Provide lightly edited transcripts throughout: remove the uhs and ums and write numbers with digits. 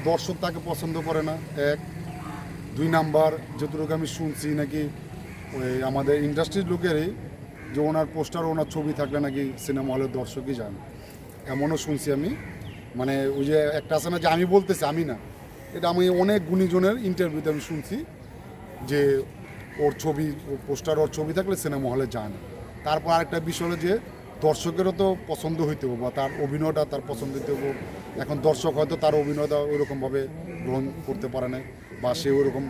দর্শক তাকে পছন্দ করে না, এক। দুই নাম্বার, যতটুকু আমি শুনছি নাকি ওই আমাদের ইন্ডাস্ট্রির লোকেরই যে ওনার পোস্টার, ওনার ছবি থাকলে নাকি সিনেমা হলের দর্শকই যান, এমনও শুনছি আমি। মানে ওই যে একটা আছে না যে আমি বলতেছি, আমি না, এটা আমি অনেক গুণীজনের ইন্টারভিউতে আমি শুনছি যে ওর ছবি, ওর পোস্টার, ওর ছবি থাকলে সিনেমা হলে যান। তারপর আরেকটা বিষয় হলো যে দর্শকেরও তো পছন্দ হইতে হবে, বা তার অভিনয়টা তার পছন্দ হইতে হবে। এখন দর্শক হয়তো তার অভিনয়টা ওইরকমভাবে গ্রহণ করতে পারে না, বা সে ওইরকম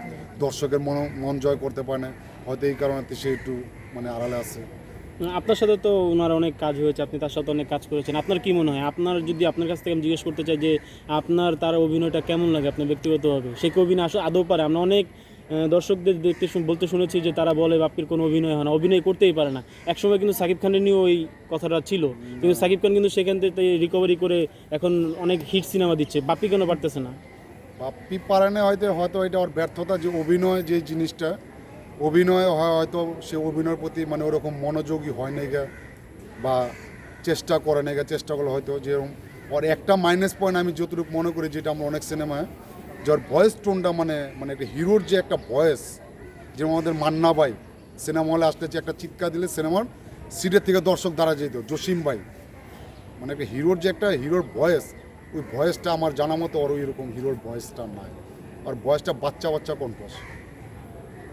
দর্শকের মন জয় করতে পারে না, হয়তো এই কারণে সে একটু মানে আড়ালে আছে। আপনার সাথে তো ওনার অনেক কাজ হয়েছে, আপনি তার সাথে অনেক কাজ করেছেন, আপনার কি মনে হয়, আপনার যদি আপনার কাছ থেকে আমি জিজ্ঞেস করতে চাই যে আপনার তার অভিনয়টা কেমন লাগে আপনার ব্যক্তিগতভাবে, সে কি অভিনয় আদৌ পারে? আমরা অনেক দর্শকদের বলতে শুনেছি যে তারা বলে বাপ্পির কোনো অভিনয় হয় না, অভিনয় করতেই পারে না। একসময় কিন্তু সাকিব খানের নিয়েও ওই কথাটা ছিল, কিন্তু সাকিব খান কিন্তু সেখান থেকে রিকভারি করে এখন অনেক হিট সিনেমা দিচ্ছে, বাপ্পি কেন পারতেছে না? বাপ্পি পারে না, হয়তো হয়তো এটা ওর ব্যর্থতা, যে অভিনয় যে জিনিসটা, অভিনয় হয়তো সে অভিনয়ের প্রতি মানে ওরকম মনোযোগী হয় না গা, বা চেষ্টা করে না গা। চেষ্টা করলে হয়তো যেরকম ওর একটা মাইনাস পয়েন্ট আমি যতটুকু মনে করি, যেটা আমরা অনেক সিনেমায়, যার ভয়েস টোনটা মানে মানে একটা হিরোর যে একটা ভয়েস, যেমন আমাদের মান্না ভাই সিনেমা হলে আসতে যে একটা চিৎকার দিলে সিনেমার সিটের থেকে দর্শক দাঁড়া যেত, জসিম ভাই, মানে একটা হিরোর যে একটা হিরোর ভয়েস, ওই ভয়েসটা আমার জানা মতো ওর ওইরকম হিরোর ভয়েসটা নাই। আর ভয়েসটা বাচ্চা বাচ্চা কণ্ঠস।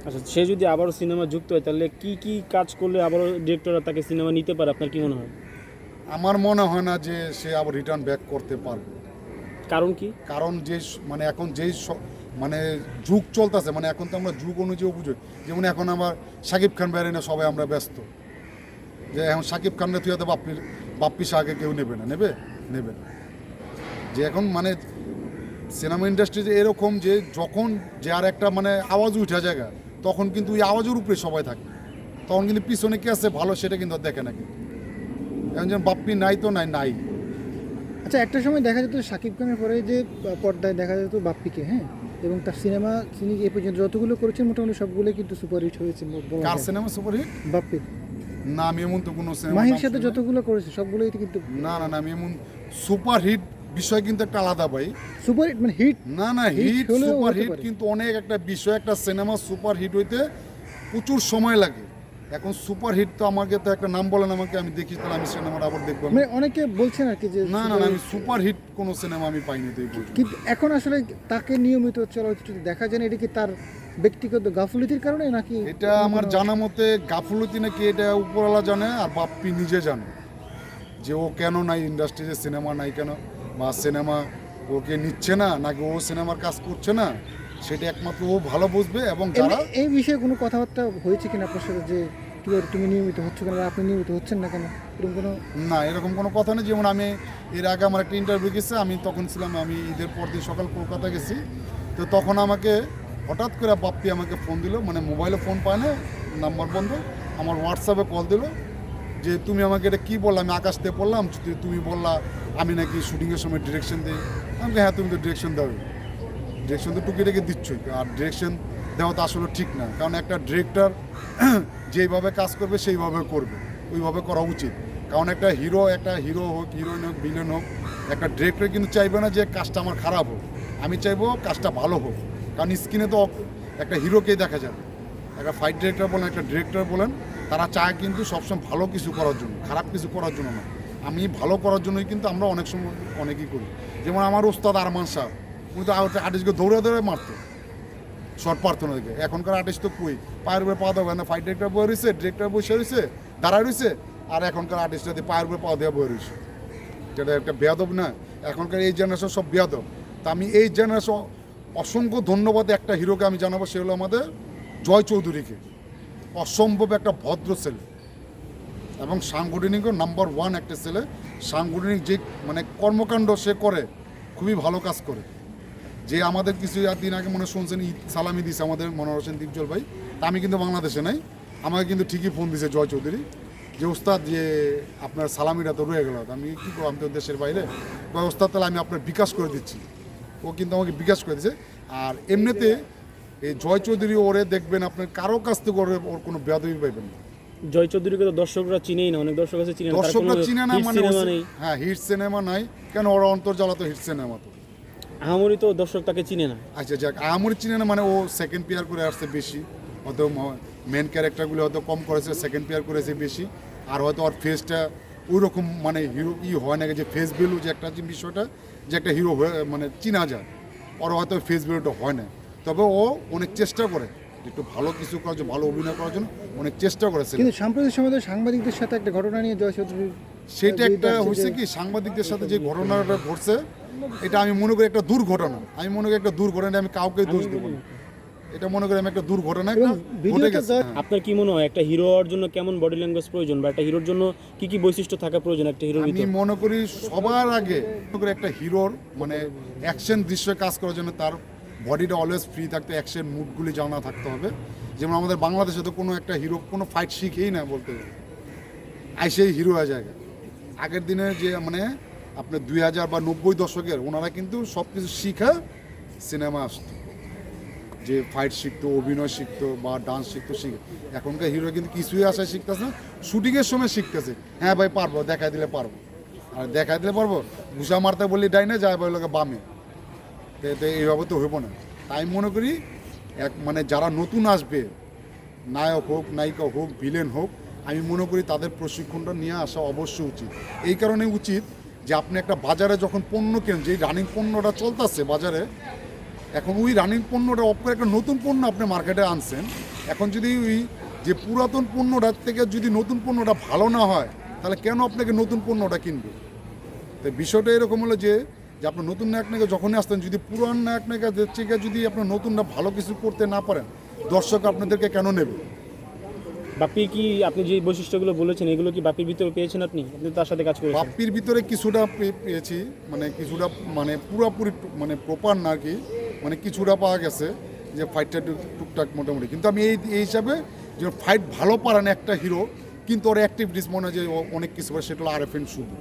আচ্ছা, সে যদি আবারও সিনেমা যুক্ত হয় তাহলে কি কি কাজ করলে আবারও ডিরেক্টররা তাকে সিনেমা নিতে পারে, আপনার কি মনে হয়? আমার মনে হয় না যে সে আবার রিটার্ন ব্যাক করতে পারবে। কারণ কি? কারণ যে মানে এখন যেই মানে যুগ চলতেছে, মানে এখন তো আমরা যুগ অনুযায়ী বুঝি। যেমন এখন আমার শাকিব খান বেড়ে না, সবাই আমরা ব্যস্ত, যে এখন শাকিব খানকে তুই হয়তো বাপ্পি শাহকে কেউ নেবে না, নেবে নেবে না। যে এখন মানে সিনেমা ইন্ডাস্ট্রি যে এরকম, যে যখন যার একটা মানে আওয়াজ উঠা জায়গা, তখন কিন্তু ওই আওয়াজের উপরে সবাই থাকে, তখন কিন্তু পিছনে কে আছে ভালো সেটা কিন্তু আর দেখে না। কিন্তু এখন যেন বাপ্পি নাই তো নাই নাই। আচ্ছা, একটা সময় দেখা যেত শাকিব খানের পরে যে পর্দায় দেখা যেত বাপ্পিকে, হ্যাঁ, এবং তার সিনেমা তিনি এ পর্যন্ত যতগুলো করেছেন মোটামুটি সবগুলোই কিন্তু সুপারহিট হয়েছে বলা কার যায়। Cinema superhit? বাপ্পির। না, আমি এমন তো কোনো সিনেমা মাহির সাথে যতগুলো করেছে সবগুলোই কিন্তু না না না, আমি এমন সুপারহিট বিষয় কিন্তু একটা আলাদা ভাই। সুপারহিট মানে হিট। না না, হিট সুপারহিট কিন্তু অনেক একটা বিষয়। একটা সিনেমা সুপারহিট হইতে প্রচুর সময় লাগে। এখন সুপারহিট তো আমাকে তো একটা নাম বলেন আমাকে, আমি দেখি, তাহলে আমি সিনেমাটা আবার দেখবো। মানে অনেকে বলছেন আর কি যে না না না, আমি সুপারহিট কোনো সিনেমা আমি পাইনি তো এই পর্যন্ত। কিন্তু এখন আসলে তাকে নিয়মিত চলচ্চিত্রে দেখা যায় না, এটা কি তার ব্যক্তিগত গাফলতির কারণে নাকি? এটা আমার জানা মতে গাফলতি নাকি, এটা উপরওয়ালা জানে, আর বাপ্পি নিজে জানে যে ও কেন নাই ইন্ডাস্ট্রিতে, সিনেমা নাই কেন, বা সিনেমা ওকে নিচ্ছে না, নাকি ও সিনেমার কাজ করছে না, সেটা একমাত্র ও ভালো বুঝবে। এবং যারা এই বিষয়ে কোনো কথাবার্তা হয়েছে কিনা আপনার সাথে, যে তুমি নিয়মিত হচ্ছ কেন, বা আপনি নিয়মিত হচ্ছেন না কেন, এরকম কোনো? না, এরকম কোনো কথা নেই। যেমন আমি এর আগে আমার একটা ইন্টারভিউ গেছে, আমি তখন ছিলাম, আমি ঈদের পর দিন সকাল কলকাতা গেছি, তো তখন আমাকে হঠাৎ করে বাপ্পি আমাকে ফোন দিল, মানে মোবাইলে ফোন পায় না, নাম্বার বন্ধ, আমার হোয়াটসঅ্যাপে কল দিল, যে তুমি আমাকে এটা কী বললা, আমি আকাশ দিয়ে পড়লাম, তুমি বললা আমি নাকি শুটিংয়ের সময় ডিরেকশন দিই। আমাকে হ্যাঁ, তুমি তো ডিরেকশন দাও, ডিরেকশন তো টুকিটাকি দিচ্ছই, আর ডিরেকশন দেওয়া তো আসলে ঠিক না। কারণ একটা ডিরেক্টর যেইভাবে কাজ করবে সেইভাবে করবে, ওইভাবে করা উচিত। কারণ একটা হিরো হোক, হিরোইন হোক, ভিলেন হোক, একটা ডিরেক্টর কিন্তু চাইবে না যে কাজটা আমার খারাপ হোক, আমি চাইবো কাজটা ভালো হোক। কারণ স্ক্রিনে তো একটা হিরোকেই দেখা যাবে। একটা ফাইট ডিরেক্টর বলেন, একটা ডিরেক্টর বলেন, তারা চায় কিন্তু সবসময় ভালো কিছু করার জন্য, খারাপ কিছু করার জন্য না। আমি ভালো করার জন্যই কিন্তু আমরা অনেক সময় অনেকই করি। যেমন আমার ওস্তাদ আরমান শাহ, উনি তো আর্টিস্টকে দৌড়ে দৌড়ে মারতো, শর্ট পারতো না দেখে। এখনকার আর্টিস্ট তো কই, পায়ের উপরে পা দেওয়া না, ফাইট ডিরেক্টর বয়ে রয়েছে, ডিরেক্টর বসে রয়েছে, দাঁড়ায় রয়েছে, আর এখনকার আর্টিস্টরা দিয়ে পায়ের উপরে পা দেওয়া বয়ে রয়েছে। যেটা একটা বেয়াদব না? এখনকার এই জেনারেশন সব বেয়াদব। তা আমি এই জেনারেশন অসংখ্য ধন্যবাদ একটা হিরোকে আমি জানাবো, সে হলো আমাদের জয় চৌধুরীকে। অসম্ভব একটা ভদ্র ছেলে, এবং সাংগঠনিকও নাম্বার 1 একটা ছেলে। সাংগঠনিক যে মানে কর্মকাণ্ড সে করে, খুবই ভালো কাজ করে। যে আমাদের কিছু দিন আগে মনে শুনছেন ঈদ সালামি দিছে আমাদের মনোহর হোসেন দীপজল ভাই, তা আমি কিন্তু বাংলাদেশে নাই, আমাকে কিন্তু ঠিকই ফোন দিছে জয় চৌধুরী, যে ওস্তাদ যে আপনার সালামিটা তো রয়ে গেল। আমি কী করবো, আমি তো দেশের বাইরে, বা ওস্তাদ তাহলে আমি আপনার বিকাশ করে দিচ্ছি। ও কিন্তু আমাকে বিকাশ করে দিচ্ছে। আর এমনিতে এই জয় চৌধুরী ওরে দেখবেন আপনার কারো কাছ থেকে ওর কোনো বেয়াদবি পাইবেন না। জয় চৌধুরীকে তো দর্শকরা চিনেই না, অনেক দর্শক আছে চিনে না, দর্শকরা চিনে না, মানে সিনেমা নেই। হ্যাঁ, হিট সিনেমা নাই কেন, ওরা অন্তর্জালা তো হিট সিনেমা তো। আহামরি তো দর্শক তাকে চিনে না। আচ্ছা যাক, আমার চিনে না মানে ও সেকেন্ড পেয়ার করে আসছে বেশি, হয়তো মেন ক্যারেক্টারগুলো হয়তো কম করেছে, সেকেন্ড পেয়ার করেছে বেশি, আর হয়তো ওর ফেসটা ওই রকম মানে হিরো হয় না, যে ফেস ভ্যালু যে একটা যে বিষয়টা যে একটা হিরো হয়ে মানে চিনা যায়, ওর হয়তো ফেস ভ্যালুটা হয় না। তবে ও অনেক চেষ্টা করে যে একটু ভালো কিছু করার জন্য, ভালো অভিনয় করার জন্য অনেক চেষ্টা করেছে। কিন্তু সাম্প্রতিক সময় তো সাংবাদিকদের সাথে একটা ঘটনা নিয়ে জয় চৌধুরী সেটা একটা হয়েছে কি, সাংবাদিকদের সাথে যে ঘটনাটা ঘটছে এটা আমি মনে করি একটা দুর্ঘটনা। আমি মনে করি একটা দুর্ঘটনা, আমি কাউকে দোষ দেবো না। এটা মনে করি আমি একটা দুর্ঘটনা একটা এবং ঘটে ভিডিওটা গেছে। হ্যাঁ। আপনার কি মনে হয় একটা হিরো হওয়ার জন্য কেমন বডি ল্যাঙ্গুয়েজ প্রয়োজন, বা একটা হিরোর জন্য কি কি বৈশিষ্ট্য থাকা প্রয়োজন একটা হিরোর আমি ভিতর? মনে করি সবার আগে মনে করি একটা হিরোর মানে অ্যাকশন দৃশ্যে কাজ করার জন্য তার বডিটা অলওয়েজ ফ্রি থাকতে, অ্যাকশন মুডগুলি জানা থাকতে হবে। যেমন আমাদের বাংলাদেশে তো কোনো একটা হিরো কোনো ফাইট শিখেই না বলতে গেলে, আইসেই হিরো হয়ে যায়। আগের দিনে যে মানে আপনার 2000 বা 90 দশকের ওনারা কিন্তু সব কিছু শিখা সিনেমা আসতো, যে ফাইট শিখতো, অভিনয় শিখতো বা ডান্স শিখতো। এখনকার হিরো কিন্তু কিছুই আশায় শিখতেছে না, শুটিংয়ের সময় শিখতেছে। হ্যাঁ ভাই পারবো, দেখাই দিলে পারবো, আর দেখাই দিলে পারবো, ঘুষা মারতে বললি ডাইনে যায় ভাই লোকে বামে, তো এইভাবে তো হইব না। তাই মনে করি মানে যারা নতুন আসবে, নায়ক হোক, নায়িকা হোক, ভিলেন হোক, আমি মনে করি তাদের প্রশিক্ষণটা নিয়ে আসা অবশ্যই উচিত। এই কারণে উচিত যে আপনি একটা বাজারে যখন পণ্য কেনেন, যেই রানিং পণ্যটা চলতেছে বাজারে, এখন ওই রানিং পণ্যটা অফ করে একটা নতুন পণ্য আপনি মার্কেটে আনছেন। এখন যদি ওই যে পুরাতন পণ্যটার থেকে যদি নতুন পণ্যটা ভালো না হয়, তাহলে কেন আপনাকে নতুন পণ্যটা কিনবে? তো বিষয়টা এরকম হলো যে আপনার নতুন নায়ক নায়িকা যখনই আসতেন, যদি পুরান নায়ক নায়িকাদের থেকে যদি আপনার নতুনটা ভালো কিছু করতে না পারেন, দর্শক আপনাদেরকে কেন নেবে? বাপি কি আপনি যে বৈশিষ্ট্যগুলো বলেছেন এগুলো কি বাপির ভিতরে পেয়েছেন আপনি? আপনি তার সাথে কাজ করেছেন। বাপ্পির ভিতরে কিছুটা পেয়েছি, মানে কিছুটা মানে পুরোপুরি মানে প্রপার না আর কি, মানে কিছুটা পাওয়া গেছে যে ফাইটটা টুকটাক মোটামুটি। কিন্তু আমি এই হিসাবে যে ফাইট ভালো পারে না একটা হিরো, কিন্তু ওর অ্যাক্টিভিটিস মনে হয় যে ও অনেক কিছু করে, সেটা হলো আরএফএন শুধু।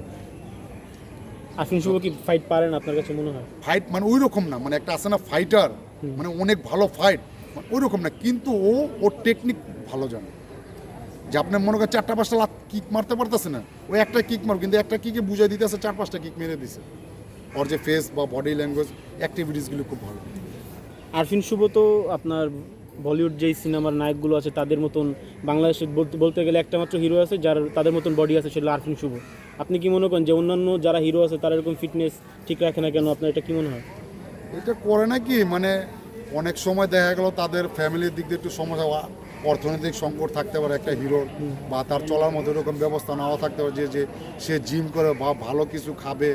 আফরিন শুভ কি ফাইট পারেন আপনার কাছে মনে হয়? ফাইট মানে ওই রকম না, মানে একটা আছে না ফাইটার, মানে অনেক ভালো ফাইট ওই রকম না, কিন্তু ওর টেকনিক ভালো জানে। যে আপনি মনে করেন 4-5টা কিক মারতে পারতেছে না, ওই একটা কিক মার, কিন্তু একটা কিকে বুঝাই দিতেছে 4-5টা কিক মেরে দিছে। ওর যে ফেস বা বডি ল্যাঙ্গুয়েজ অ্যাক্টিভিটিসগুলো খুব ভালো। আরফিন শুভ তো আপনার বলিউড যেই সিনেমার নায়কগুলো আছে তাদের মতন বাংলাদেশে বলতে গেলে একটা মাত্র হিরো আছে যার তাদের মতন বডি আছে, সেটা আরফিন শুভ। আপনি কি মনে করেন যে অন্যান্য যারা হিরো আছে তারা এরকম ফিটনেস ঠিক রাখে না কেন? আপনার এটা কি মনে হয়? এটা করে নাকি মানে অনেক সময় দেখা গেল তাদের ফ্যামিলির দিক দিয়ে একটু সমস্যা, অর্থনৈতিক সংকট থাকতে পারে একটা হিরোর, বা তার চলার মতো এরকম ব্যবস্থা নাও থাকতে পারে যে সে জিম করে বা ভালো কিছু খাবে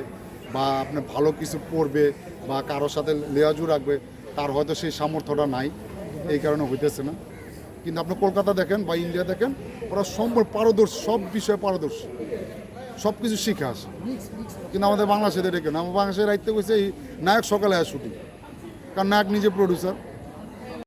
বা আপনি ভালো কিছু পরবে বা কারোর সাথে লেয়াজু রাখবে, তার হয়তো সেই সামর্থ্যটা নাই, এই কারণে হইতেছে না। কিন্তু আপনি কলকাতা দেখেন বা ইন্ডিয়া দেখেন, ওরা সম্পূর্ণ পারদর্শী, সব বিষয়ে পারদর্শী, সব কিছু শিখে আসে। কিন্তু আমাদের বাংলাদেশে দেখেন, আমার বাংলাদেশের রাইতে কইছে এই নায়ক সকালে আসে শুটিং, কারণ নায়ক নিজে প্রডিউসার,